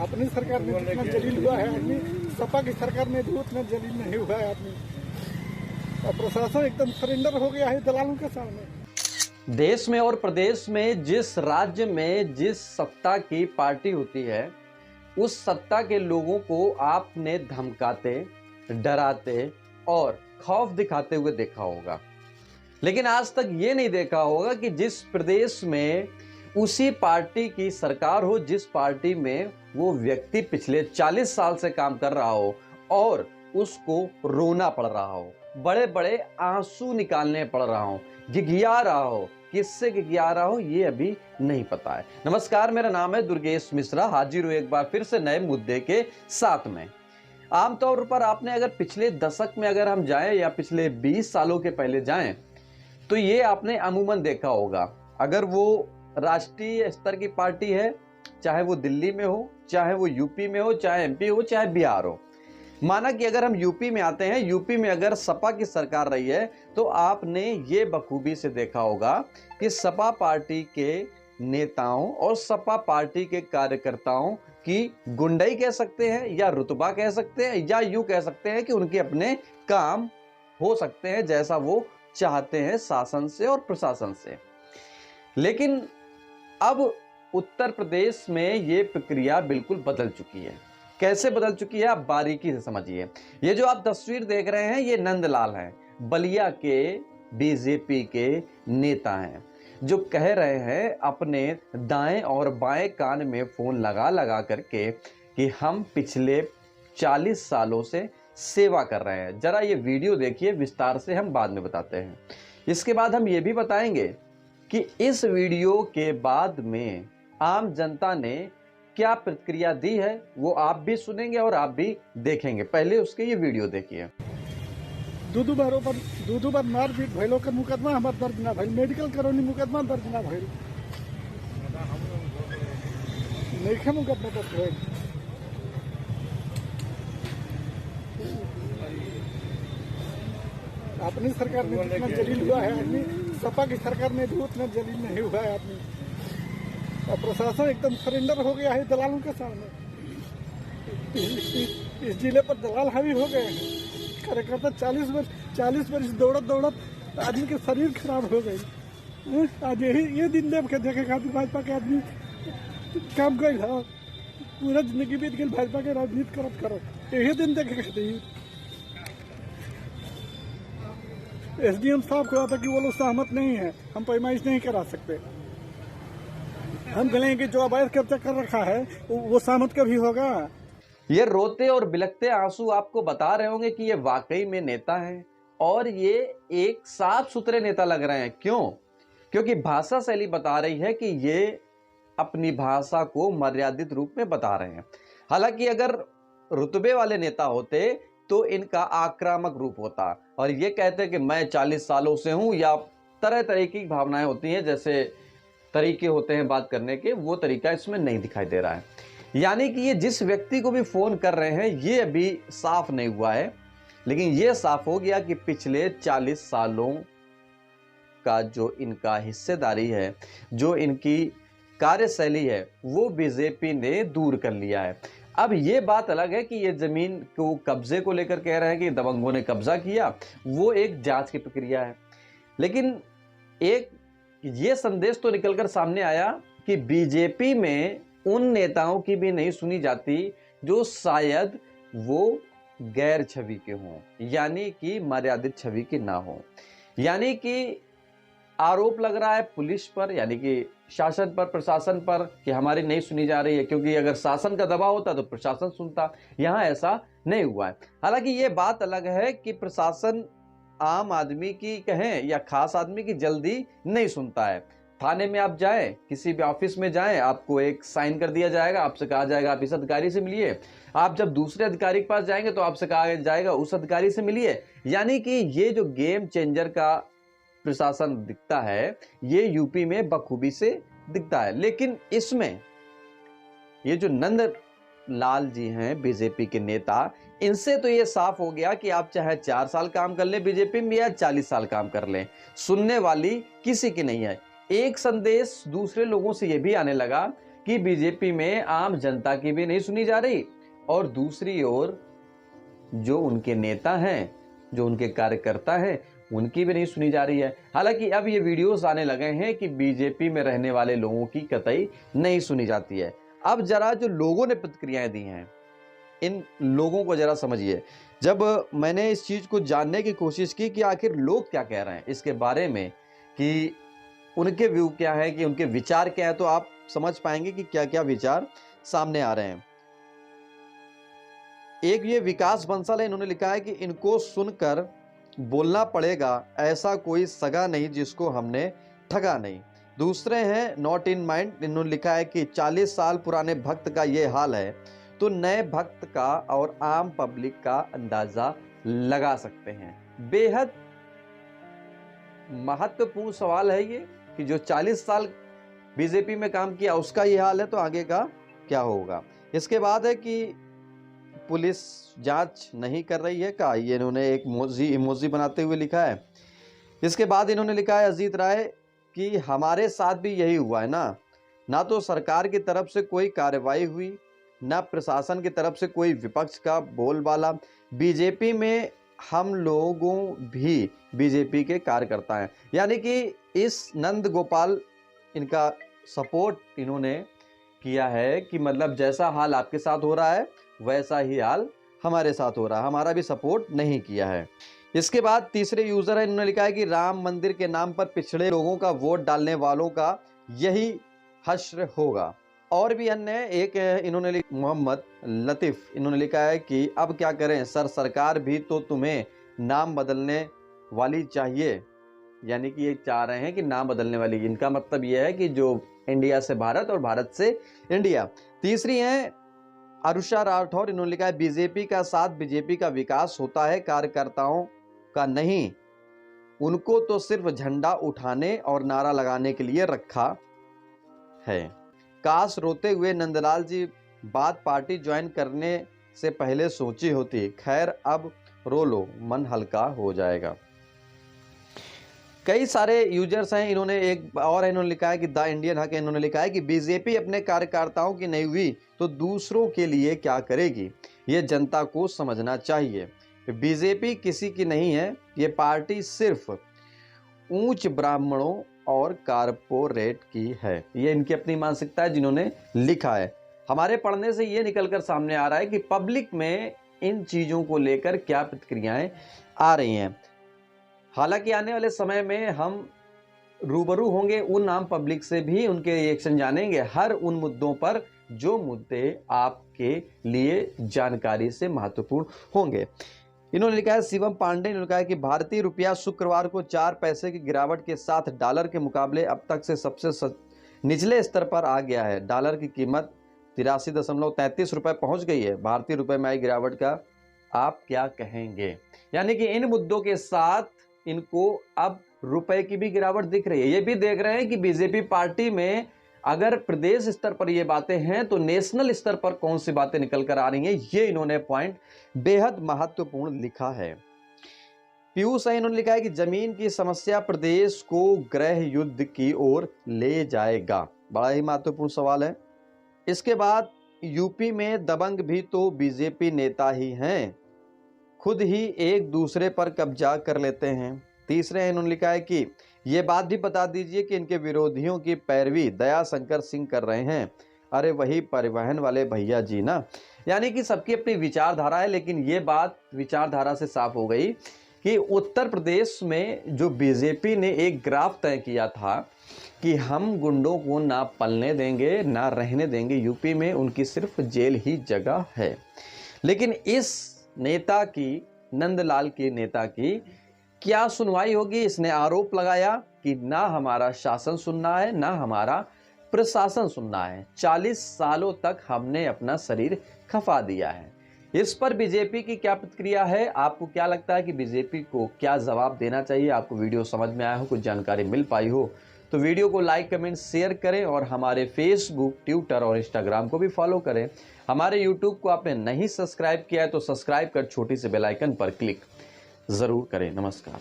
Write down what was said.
अपनी सरकार में जितना जलील हुआ है आदमी, सपा की सरकार में भी उतना जलील नहीं हुआ है आदमी। और प्रशासन एकदम सरेंडर हो गया है दलालों के सामने। देश में और प्रदेश में जिस राज्य में जिस सत्ता की पार्टी होती है, उस सत्ता के लोगों को आपने धमकाते, डराते और खौफ दिखाते हुए देखा होगा। लेकिन आज तक ये नहीं देखा होगा कि जिस प्रदेश में उसी पार्टी की सरकार हो, जिस पार्टी में वो व्यक्ति पिछले 40 साल से काम कर रहा हो और उसको रोना पड़ रहा हो, बड़े बड़े आंसू निकालने पड़ रहा हो, घिघिया रहा हो, किससे घिघिया रहा हो ये अभी नहीं पता है। नमस्कार, मेरा नाम है दुर्गेश मिश्रा, हाजिर हूं एक बार फिर से नए मुद्दे के साथ में। आमतौर पर आपने अगर पिछले दशक में अगर हम जाएं या पिछले 20 सालों के पहले जाएं तो ये आपने अमूमन देखा होगा। अगर वो राष्ट्रीय स्तर की पार्टी है, चाहे वो दिल्ली में हो, चाहे वो यूपी में हो, चाहे एमपी हो, चाहे बिहार हो। माना कि अगर हम यूपी में आते हैं, यूपी में अगर सपा की सरकार रही है तो आपने ये बखूबी से देखा होगा कि सपा पार्टी के नेताओं और सपा पार्टी के कार्यकर्ताओं की गुंडाई कह सकते हैं या रुतबा कह सकते हैं या यूं कह सकते हैं कि उनके अपने काम हो सकते हैं जैसा वो चाहते हैं शासन से और प्रशासन से। लेकिन अब उत्तर प्रदेश में ये प्रक्रिया बिल्कुल बदल चुकी है। कैसे बदल चुकी है आप बारीकी से समझिए। ये जो आप तस्वीर देख रहे हैं ये नंदलाल हैं, बलिया के बीजेपी के नेता हैं, जो कह रहे हैं अपने दाएं और बाएं कान में फोन लगा लगा करके कि हम पिछले 40 सालों से सेवा कर रहे हैं। जरा ये वीडियो देखिए, विस्तार से हम बाद में बताते हैं। इसके बाद हम ये भी बताएंगे कि इस वीडियो के बाद में आम जनता ने क्या प्रतिक्रिया दी है, वो आप भी सुनेंगे और आप भी देखेंगे। पहले उसके ये वीडियो देखिए। दू बार मारपीट भइलो के मुकदमा हमार दर्ज ना भइल, मेडिकल करौनी मुकदमा दर्ज ना भइल, नइखे मुकदमा दर्ज भइल। अपनी सरकार में जितना जलील हुआ है आदमी, सपा की सरकार में भी उतना जलील नहीं हुआ है आदमी। और प्रशासन एकदम सरेंडर हो गया है दलालों के सामने। इस जिले पर दलाल हावी हो गए हैं। कार्यकर्ता 40 वर्ष दौड़त दौड़त आदमी के शरीर खराब हो गई। आज ये दिन देखे खातिर भाजपा के आदमी काम गई है, पूरा जिंदगी बीत गई भाजपा के राजनीति करत यही दिन देखे खातिर। एसडीएम साहब को आता कि वो लोग सहमत नहीं है, हम पैमाइश नहीं करा सकते। हम कहें कि जो अवैध कब्जा कर रखा है वो सहमत कभी होगा। ये रोते और बिलखते आंसू आपको बता रहे होंगे कि ये वाकई में नेता हैं और ये एक साफ सुथरे नेता लग रहे हैं। क्यों? क्योंकि भाषा शैली बता रही है कि ये अपनी भाषा को मर्यादित रूप में बता रहे हैं। हालांकि अगर रुतबे वाले नेता होते तो इनका आक्रामक रूप होता और ये कहते कि मैं 40 सालों से हूं, या तरह तरह की भावनाएं होती हैं, जैसे तरीके होते हैं बात करने के, वो तरीका इसमें नहीं दिखाई दे रहा है। यानी कि ये जिस व्यक्ति को भी फोन कर रहे हैं ये अभी साफ नहीं हुआ है, लेकिन ये साफ हो गया कि पिछले 40 सालों का जो इनका हिस्सेदारी है, जो इनकी कार्यशैली है, वो बीजेपी ने दूर कर लिया है। अब ये बात अलग है कि ये जमीन को कब्जे को लेकर कह रहे हैं कि दबंगों ने कब्जा किया, वो एक जांच की प्रक्रिया है। लेकिन एक ये संदेश तो निकलकर सामने आया कि बीजेपी में उन नेताओं की भी नहीं सुनी जाती जो शायद वो गैर छवि के हों, यानी कि मर्यादित छवि की ना हो। यानी कि आरोप लग रहा है पुलिस पर, यानी कि शासन पर, प्रशासन पर, कि हमारी नहीं सुनी जा रही है, क्योंकि अगर शासन का दबाव होता तो प्रशासन सुनता। यहां ऐसा नहीं हुआ है। हालांकि ये बात अलग है कि प्रशासन आम आदमी की कहें या खास आदमी की जल्दी नहीं सुनता है। थाने में आप जाएं, किसी भी ऑफिस में जाएं, आपको एक साइन कर दिया जाएगा, आपसे कहा जाएगा आप इस अधिकारी से मिलिए। आप जब दूसरे अधिकारी के पास जाएंगे तो आपसे कहा जाएगा उस अधिकारी से मिलिए। यानी कि ये जो गेम चेंजर का प्रशासन दिखता है ये यूपी में बखूबी से दिखता है। लेकिन इसमें ये जो नंदलाल जी हैं बीजेपी के नेता, इनसे तो ये साफ हो गया कि आप चाहे 4 साल काम कर ले बीजेपी में या 40 साल काम कर लें, सुनने वाली किसी की नहीं है। एक संदेश दूसरे लोगों से ये भी आने लगा कि बीजेपी में आम जनता की भी नहीं सुनी जा रही और दूसरी ओर जो उनके नेता हैं, जो उनके कार्यकर्ता हैं, उनकी भी नहीं सुनी जा रही है। हालांकि अब ये वीडियोस आने लगे हैं कि बीजेपी में रहने वाले लोगों की कतई नहीं सुनी जाती है। अब जरा जो लोगों ने प्रतिक्रियाएं दी हैं, इन लोगों को जरा समझिए। जब मैंने इस चीज को जानने की कोशिश की कि आखिर लोग क्या कह रहे हैं इसके बारे में, कि उनके व्यू क्या है, कि उनके विचार क्या है, तो आप समझ पाएंगे कि क्या क्या विचार सामने आ रहे हैं। एक ये विकास बंसल है, इन्होंने लिखा है कि इनको सुनकर बोलना पड़ेगा, ऐसा कोई सगा नहीं जिसको हमने ठगा नहीं। दूसरे हैं नॉट इन माइंड, इन्होंने लिखा है कि 40 साल पुराने भक्त का ये हाल है तो नए भक्त का और आम पब्लिक का अंदाजा लगा सकते हैं। बेहद महत्वपूर्ण सवाल है ये कि जो 40 साल बीजेपी में काम किया उसका ये हाल है तो आगे का क्या होगा। इसके बाद है कि पुलिस जांच नहीं कर रही है का, ये इन्होंने एक इमोजी बनाते हुए लिखा है। इसके बाद इन्होंने लिखा है अजीत राय कि हमारे साथ भी यही हुआ है ना तो सरकार की तरफ से कोई कार्रवाई हुई, ना प्रशासन की तरफ से कोई विपक्ष का बोलबाला। बीजेपी में हम लोगों भी बीजेपी के कार्यकर्ता हैं, यानी कि इस नंद गोपाल इनका सपोर्ट इन्होंने किया है कि मतलब जैसा हाल आपके साथ हो रहा है वैसा ही हाल हमारे साथ हो रहा है, हमारा भी सपोर्ट नहीं किया है। इसके बाद तीसरे यूजर है, इन्होंने लिखा है कि राम मंदिर के नाम पर पिछड़े लोगों का वोट डालने वालों का यही हश्र होगा। और भी अन्य एक इन्होंने मोहम्मद लतीफ, इन्होंने लिखा है कि अब क्या करें सर, सरकार भी तो तुम्हें नाम बदलने वाली चाहिए, यानी कि ये चाह रहे हैं कि नाम बदलने वाली, इनका मतलब यह है कि जो इंडिया से भारत और भारत से इंडिया। तीसरी है अरुषा राठौर, इन्होंने लिखा है बीजेपी का साथ बीजेपी का विकास होता है, कार्यकर्ताओं का नहीं, उनको तो सिर्फ झंडा उठाने और नारा लगाने के लिए रखा है। काश रोते हुए नंदलाल जी बात पार्टी ज्वाइन करने से पहले सोची होती, खैर अब रो लो, मन हल्का हो जाएगा। कई सारे यूजर्स हैं, इन्होंने एक और इन्होंने लिखा है कि द इंडियन हक, इन्होंने लिखा है कि बीजेपी अपने कार्यकर्ताओं की नहीं हुई तो दूसरों के लिए क्या करेगी, ये जनता को समझना चाहिए। बीजेपी किसी की नहीं है, ये पार्टी सिर्फ उच्च ब्राह्मणों और कारपोरेट की है। ये इनकी अपनी मानसिकता है जिन्होंने लिखा है। हमारे पढ़ने से ये निकलकर सामने आ रहा है कि पब्लिक में इन चीज़ों को लेकर क्या प्रतिक्रियाएं आ रही हैं। हालांकि आने वाले समय में हम रूबरू होंगे उन आम पब्लिक से भी, उनके रिएक्शन जानेंगे हर उन मुद्दों पर जो मुद्दे आपके लिए जानकारी से महत्वपूर्ण होंगे। इन्होंने लिखा है शिवम पांडे ने लिखा है कि भारतीय रुपया शुक्रवार को 4 पैसे की गिरावट के साथ डॉलर के मुकाबले अब तक से सबसे निचले स्तर पर आ गया है। डॉलर की कीमत 83.33 रुपए पहुंच गई है। भारतीय रुपए में आई गिरावट का आप क्या कहेंगे? यानी कि इन मुद्दों के साथ इनको अब रुपए की भी गिरावट दिख रही है। ये भी देख रहे हैं कि बीजेपी पार्टी में अगर प्रदेश स्तर पर ये बातें हैं तो नेशनल स्तर पर कौन सी बातें निकल कर आ रही हैं, ये इन्होंने पॉइंट बेहद महत्वपूर्ण लिखा है। पीयूष है, इन्होंने लिखा है कि जमीन की समस्या प्रदेश को गृह युद्ध की ओर ले जाएगा। बड़ा ही महत्वपूर्ण सवाल है। इसके बाद यूपी में दबंग भी तो बीजेपी नेता ही हैं, खुद ही एक दूसरे पर कब्जा कर लेते हैं। तीसरे इन्होंने लिखा है कि ये बात भी बता दीजिए कि इनके विरोधियों की पैरवी दया शंकर सिंह कर रहे हैं। अरे वही परिवहन वाले भैया जी ना। यानी कि सबकी अपनी विचारधारा है, लेकिन ये बात विचारधारा से साफ हो गई कि उत्तर प्रदेश में जो बीजेपी ने एक ग्राफ तय किया था कि हम गुंडों को ना पलने देंगे ना रहने देंगे, यूपी में उनकी सिर्फ जेल ही जगह है। लेकिन इस नेता की, नंदलाल के नेता की क्या सुनवाई होगी? इसने आरोप लगाया कि ना हमारा शासन सुनना है ना हमारा प्रशासन सुनना है। 40 सालों तक हमने अपना शरीर खपा दिया है। इस पर बीजेपी की क्या प्रतिक्रिया है? आपको क्या लगता है कि बीजेपी को क्या जवाब देना चाहिए? आपको वीडियो समझ में आया हो, कुछ जानकारी मिल पाई हो तो वीडियो को लाइक कमेंट शेयर करें और हमारे फेसबुक, ट्विटर और इंस्टाग्राम को भी फॉलो करें। हमारे यूट्यूब को आपने नहीं सब्सक्राइब किया है तो सब्सक्राइब कर छोटी सी बेल आइकन पर क्लिक जरूर करें। नमस्कार।